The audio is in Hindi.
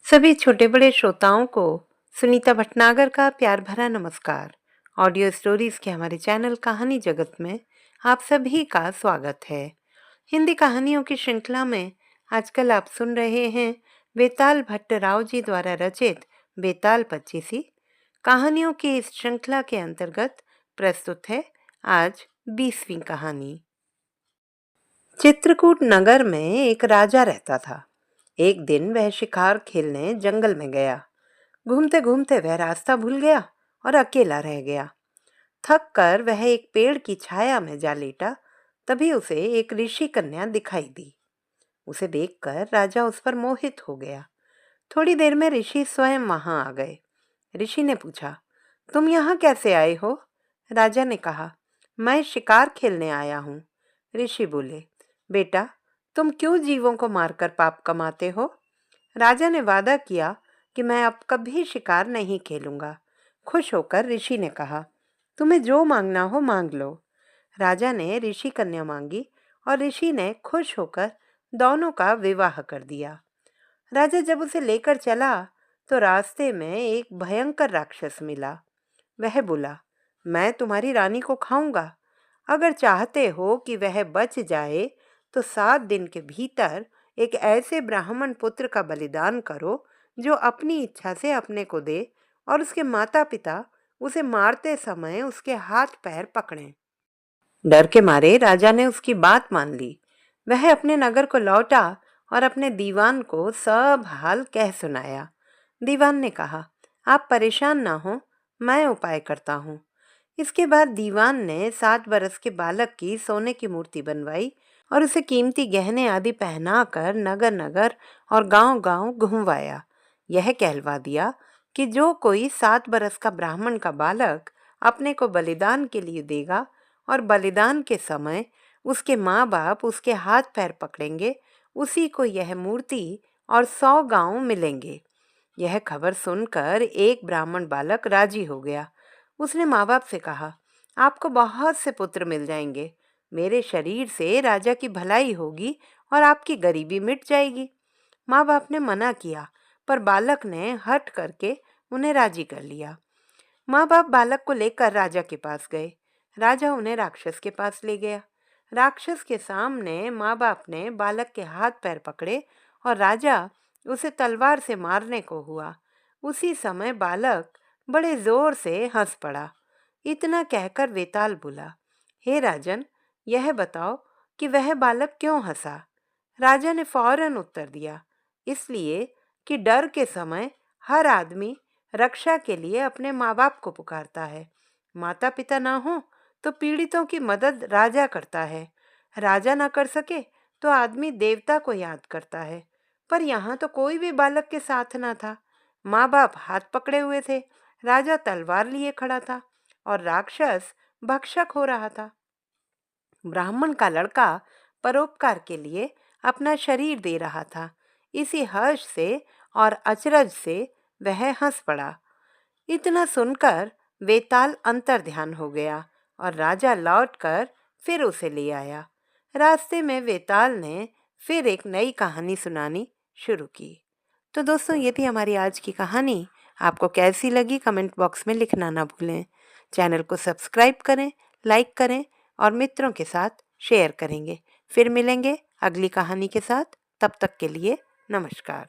सभी छोटे बड़े श्रोताओं को सुनीता भटनागर का प्यार भरा नमस्कार। ऑडियो स्टोरीज के हमारे चैनल कहानी जगत में आप सभी का स्वागत है। हिंदी कहानियों की श्रृंखला में आजकल आप सुन रहे हैं बेताल भट्टराव जी द्वारा रचित बेताल पच्चीसी। कहानियों की इस श्रृंखला के अंतर्गत प्रस्तुत है आज 20वीं कहानी। चित्रकूट नगर में एक राजा रहता था। एक दिन वह शिकार खेलने जंगल में गया। घूमते घूमते वह रास्ता भूल गया और अकेला रह गया। थक कर वह एक पेड़ की छाया में जा लेटा। तभी उसे एक ऋषि कन्या दिखाई दी। उसे देखकर राजा उस पर मोहित हो गया। थोड़ी देर में ऋषि स्वयं वहां आ गए। ऋषि ने पूछा, तुम यहाँ कैसे आए हो? राजा ने कहा, मैं शिकार खेलने आया हूँ। ऋषि बोले, बेटा, तुम क्यों जीवों को मारकर पाप कमाते हो? राजा ने वादा किया कि मैं अब कभी शिकार नहीं खेलूंगा। खुश होकर ऋषि ने कहा, तुम्हें जो मांगना हो मांग लो। राजा ने ऋषि कन्या मांगी और ऋषि ने खुश होकर दोनों का विवाह कर दिया। राजा जब उसे लेकर चला तो रास्ते में एक भयंकर राक्षस मिला। वह बोला, मैं तुम्हारी रानी को खाऊंगा। अगर चाहते हो कि वह बच जाए तो 7 दिन के भीतर एक ऐसे ब्राह्मण पुत्र का बलिदान करो जो अपनी इच्छा से अपने को दे और उसके माता पिता उसे मारते समय उसके हाथ पैर पकड़ें। डर के मारे राजा ने उसकी बात मान ली। वह अपने नगर को लौटा और अपने दीवान को सब हाल कह सुनाया। दीवान ने कहा, आप परेशान ना हो, मैं उपाय करता हूँ। इसके बाद दीवान ने 7 बरस के बालक की सोने की मूर्ति बनवाई और उसे कीमती गहने आदि पहनाकर नगर नगर और गांव गांव घुमवाया। यह कहलवा दिया कि जो कोई 7 बरस का ब्राह्मण का बालक अपने को बलिदान के लिए देगा और बलिदान के समय उसके माँ बाप उसके हाथ पैर पकड़ेंगे, उसी को यह मूर्ति और 100 गांव मिलेंगे। यह खबर सुनकर एक ब्राह्मण बालक राजी हो गया। उसने माँ बाप से कहा, आपको बहुत से पुत्र मिल जाएंगे। मेरे शरीर से राजा की भलाई होगी और आपकी गरीबी मिट जाएगी। माँ बाप ने मना किया, पर बालक ने हट करके उन्हें राजी कर लिया। माँ बाप बालक को लेकर राजा के पास गए। राजा उन्हें राक्षस के पास ले गया। राक्षस के सामने माँ बाप ने बालक के हाथ पैर पकड़े और राजा उसे तलवार से मारने को हुआ। उसी समय बालक बड़े जोर से हंस पड़ा। इतना कहकर वेताल बोला, हे राजन, यह बताओ कि वह बालक क्यों हंसा? राजा ने फौरन उत्तर दिया, इसलिए कि डर के समय हर आदमी रक्षा के लिए अपने माँ बाप को पुकारता है। माता पिता ना हो तो पीड़ितों की मदद राजा करता है। राजा ना कर सके तो आदमी देवता को याद करता है। पर यहाँ तो कोई भी बालक के साथ ना था। माँ बाप हाथ पकड़े हुए थे, राजा तलवार लिए खड़ा था और राक्षस भक्षक हो रहा था। ब्राह्मण का लड़का परोपकार के लिए अपना शरीर दे रहा था। इसी हर्ष से और अचरज से वह हंस पड़ा। इतना सुनकर वेताल अंतर्ध्यान हो गया और राजा लौटकर फिर उसे ले आया। रास्ते में वेताल ने फिर एक नई कहानी सुनानी शुरू की। तो दोस्तों, ये थी हमारी आज की कहानी। आपको कैसी लगी कमेंट बॉक्स में लिखना ना भूलें। चैनल को सब्सक्राइब करें, लाइक करें और मित्रों के साथ शेयर करेंगे। फिर मिलेंगे अगली कहानी के साथ। तब तक के लिए नमस्कार।